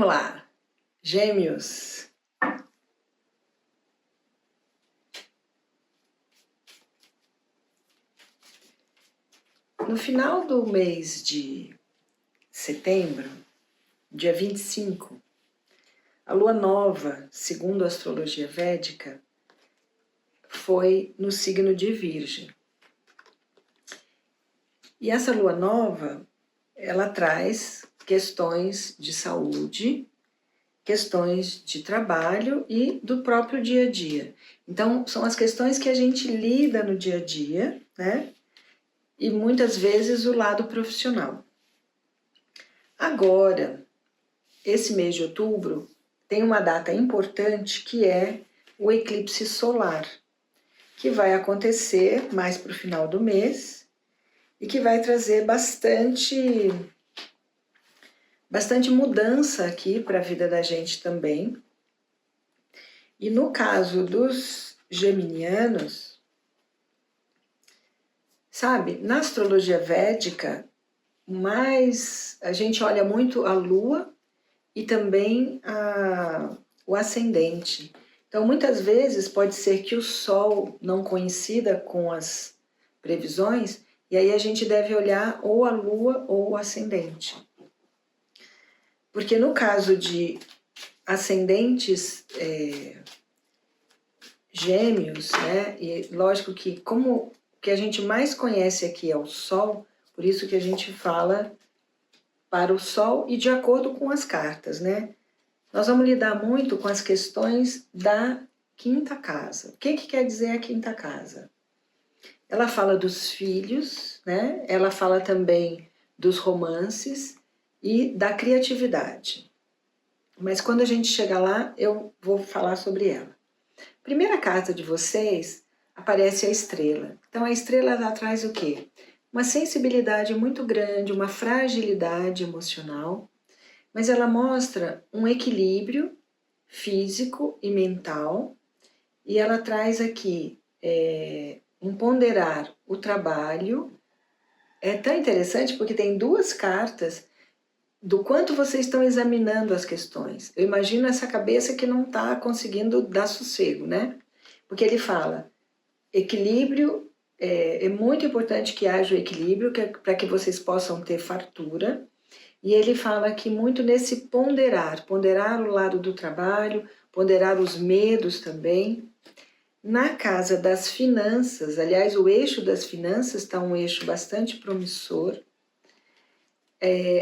Vamos lá, Gêmeos. No final do mês de setembro, dia 25, a lua nova, segundo a astrologia védica, foi no signo de Virgem. E essa lua nova, ela traz questões de saúde, questões de trabalho e do próprio dia a dia. Então, são as questões que a gente lida no dia a dia, né? E muitas vezes o lado profissional. Agora, esse mês de outubro tem uma data importante que é o eclipse solar, que vai acontecer mais para o final do mês e que vai trazer bastante mudança aqui para a vida da gente também. E no caso dos geminianos, sabe, na astrologia védica, a gente olha muito a lua e também o ascendente. Então, muitas vezes pode ser que o sol não coincida com as previsões, e aí a gente deve olhar ou a lua ou o ascendente. Porque no caso de ascendentes gêmeos, né, e lógico que como o que a gente mais conhece aqui é o Sol, por isso que a gente fala para o Sol e de acordo com as cartas, né? Nós vamos lidar muito com as questões da quinta casa. O que quer dizer a quinta casa? Ela fala dos filhos, né? Ela fala também dos romances e da criatividade. Mas quando a gente chegar lá, eu vou falar sobre ela. Primeira casa de vocês, aparece a estrela. Então a estrela ela traz o quê? Uma sensibilidade muito grande, uma fragilidade emocional, mas ela mostra um equilíbrio físico e mental, e ela traz aqui um ponderar o trabalho. É tão interessante porque tem duas cartas do quanto vocês estão examinando as questões. Eu imagino essa cabeça que não está conseguindo dar sossego, né? Porque ele fala, equilíbrio, é muito importante que haja o equilíbrio para que vocês possam ter fartura. E ele fala aqui muito nesse ponderar o lado do trabalho, ponderar os medos também. Na casa das finanças, aliás, o eixo das finanças está um eixo bastante promissor.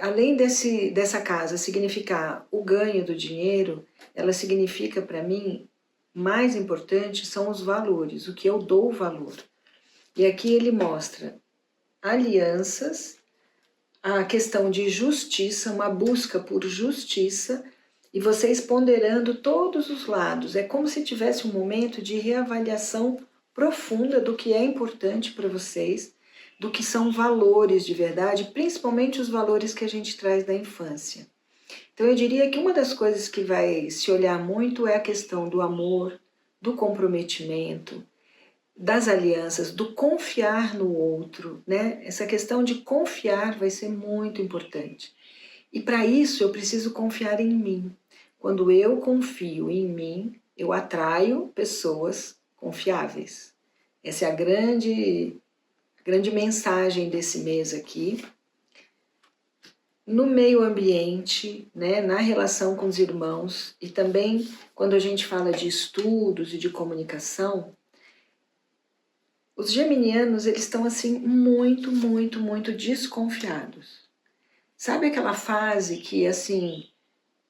Além dessa casa significar o ganho do dinheiro, ela significa para mim, mais importante são os valores, o que eu dou valor. E aqui ele mostra alianças, a questão de justiça, uma busca por justiça, e vocês ponderando todos os lados. É como se tivesse um momento de reavaliação profunda do que é importante para vocês, do que são valores de verdade, principalmente os valores que a gente traz da infância. Então eu diria que uma das coisas que vai se olhar muito é a questão do amor, do comprometimento, das alianças, do confiar no outro, né? Essa questão de confiar vai ser muito importante. E para isso eu preciso confiar em mim. Quando eu confio em mim, eu atraio pessoas confiáveis. Essa é a grande mensagem desse mês aqui. No meio ambiente, né, na relação com os irmãos, e também quando a gente fala de estudos e de comunicação, os geminianos, eles estão assim muito desconfiados. Sabe aquela fase que assim,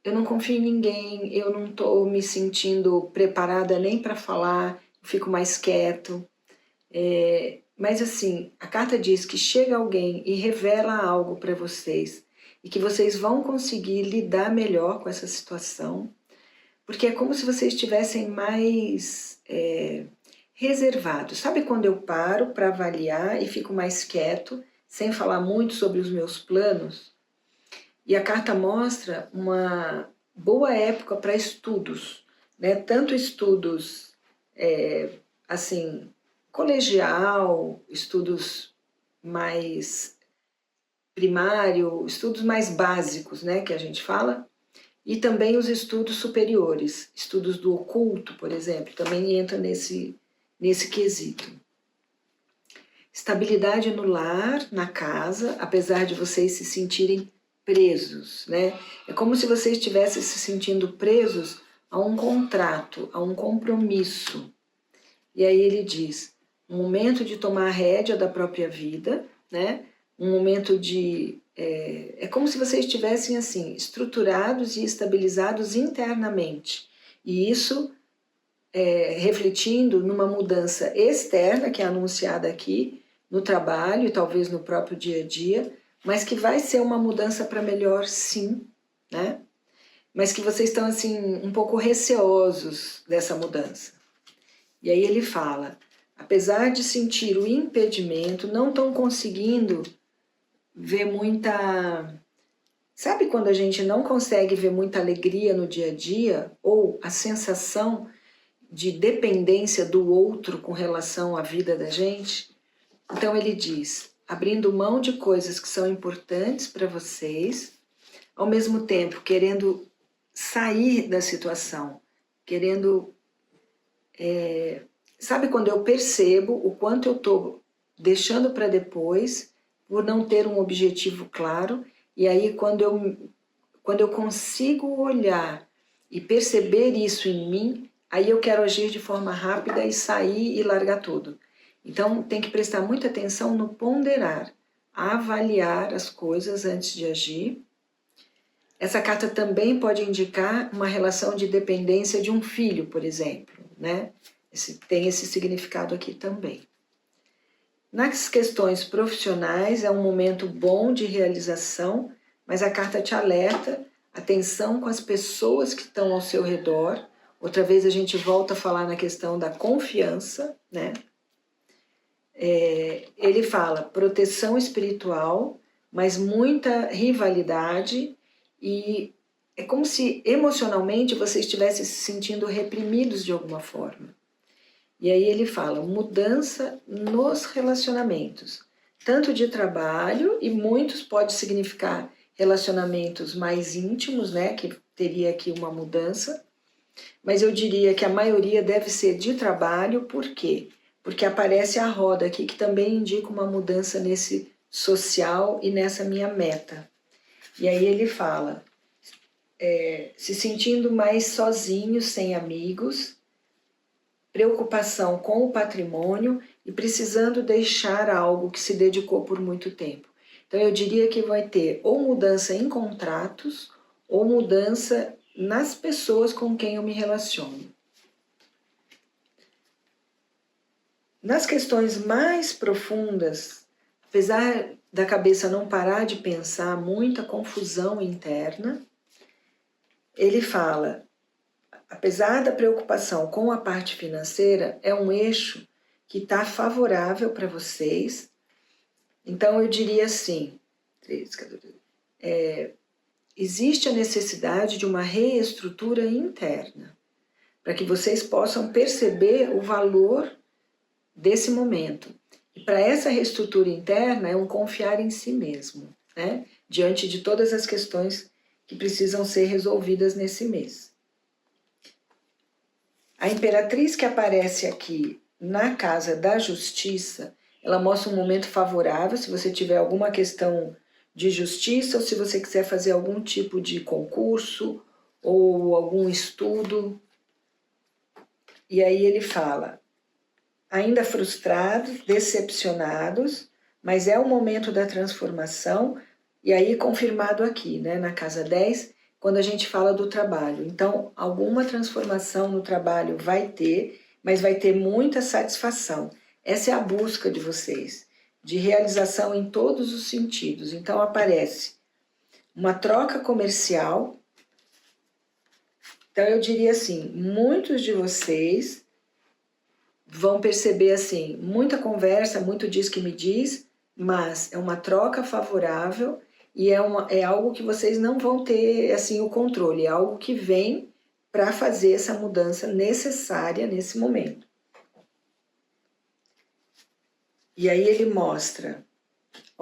eu não confio em ninguém, eu não estou me sentindo preparada nem para falar, fico mais quieto. Mas assim, a carta diz que chega alguém e revela algo para vocês e que vocês vão conseguir lidar melhor com essa situação, porque é como se vocês estivessem mais reservados. Sabe quando eu paro para avaliar e fico mais quieto, sem falar muito sobre os meus planos? E a carta mostra uma boa época para estudos, né? Tanto estudos assim, colegial, estudos mais primário, estudos mais básicos, né, que a gente fala, E também os estudos superiores, estudos do oculto, por exemplo, também entra nesse quesito. Estabilidade no lar, na casa, apesar de vocês se sentirem presos, né? É como se vocês estivessem se sentindo presos a um contrato, a um compromisso. E aí ele diz, um momento de tomar a rédea da própria vida, né? Um momento de... É como se vocês estivessem assim, estruturados e estabilizados internamente. E isso refletindo numa mudança externa, que é anunciada aqui, no trabalho e talvez no próprio dia a dia, mas que vai ser uma mudança para melhor, sim, né? Mas que vocês estão assim um pouco receosos dessa mudança. E aí ele fala, apesar de sentir o impedimento, não estão conseguindo ver muita... Sabe quando a gente não consegue ver muita alegria no dia a dia? Ou a sensação de dependência do outro com relação à vida da gente? Então ele diz, abrindo mão de coisas que são importantes para vocês, ao mesmo tempo querendo sair da situação, querendo... sabe quando eu percebo o quanto eu estou deixando para depois, por não ter um objetivo claro, e aí quando eu consigo olhar e perceber isso em mim, aí eu quero agir de forma rápida e sair e largar tudo. Então tem que prestar muita atenção no ponderar, avaliar as coisas antes de agir. Essa carta também pode indicar uma relação de dependência de um filho, por exemplo, né? Tem esse significado aqui também. Nas questões profissionais é um momento bom de realização, mas a carta te alerta, atenção com as pessoas que estão ao seu redor. Outra vez a gente volta a falar na questão da confiança, né? Ele fala proteção espiritual, mas muita rivalidade, e é como se emocionalmente você estivesse se sentindo reprimidos de alguma forma. E aí ele fala mudança nos relacionamentos, tanto de trabalho, e muitos pode significar relacionamentos mais íntimos, né, que teria aqui uma mudança, mas eu diria que a maioria deve ser de trabalho. Por quê? Porque aparece a roda aqui, que também indica uma mudança nesse social e nessa minha meta. E aí ele fala, se sentindo mais sozinho, sem amigos, preocupação com o patrimônio e precisando deixar algo que se dedicou por muito tempo. Então eu diria que vai ter ou mudança em contratos ou mudança nas pessoas com quem eu me relaciono. Nas questões mais profundas, apesar da cabeça não parar de pensar, muita confusão interna, ele fala, apesar da preocupação com a parte financeira, é um eixo que está favorável para vocês. Então eu diria assim, existe a necessidade de uma reestrutura interna, para que vocês possam perceber o valor desse momento. E para essa reestrutura interna é um confiar em si mesmo, né? Diante de todas as questões que precisam ser resolvidas nesse mês. A imperatriz que aparece aqui na casa da justiça, ela mostra um momento favorável se você tiver alguma questão de justiça ou se você quiser fazer algum tipo de concurso ou algum estudo. E aí ele fala, ainda frustrados, decepcionados, mas é o momento da transformação, e aí confirmado aqui, né, na casa 10, quando a gente fala do trabalho. Então, alguma transformação no trabalho vai ter, mas vai ter muita satisfação. Essa é a busca de vocês, de realização em todos os sentidos. Então, aparece uma troca comercial. Então, eu diria assim, muitos de vocês vão perceber assim, muita conversa, muito diz que me diz, mas é uma troca favorável e é algo que vocês não vão ter assim o controle, é algo que vem para fazer essa mudança necessária nesse momento. E aí ele mostra,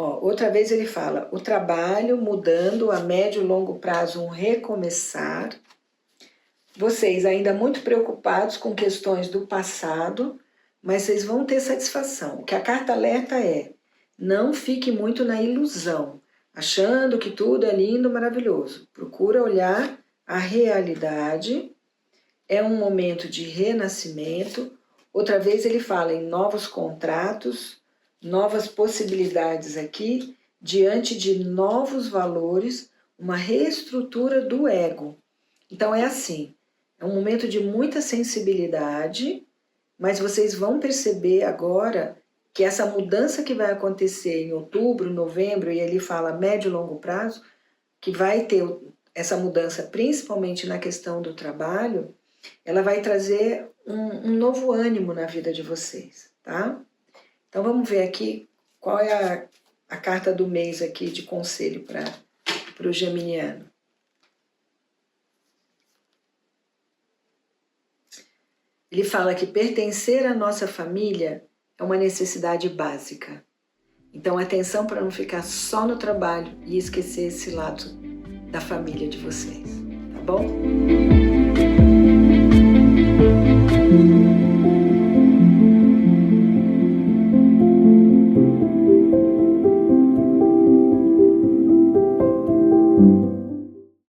Ó, outra vez ele fala, o trabalho mudando a médio e longo prazo, um recomeçar. Vocês ainda muito preocupados com questões do passado, mas vocês vão ter satisfação. O que a carta alerta é, não fique muito na ilusão, achando que tudo é lindo, maravilhoso. Procura olhar a realidade, é um momento de renascimento. Outra vez ele fala em novos contratos, novas possibilidades aqui, diante de novos valores, uma reestrutura do ego. Então é assim, é um momento de muita sensibilidade, mas vocês vão perceber agora que essa mudança que vai acontecer em outubro, novembro, e ele fala médio e longo prazo, que vai ter essa mudança principalmente na questão do trabalho, ela vai trazer um novo ânimo na vida de vocês, tá? Então vamos ver aqui qual é a carta do mês aqui de conselho para o geminiano. Ele fala que pertencer à nossa família é uma necessidade básica. Então atenção para não ficar só no trabalho e esquecer esse lado da família de vocês, tá bom?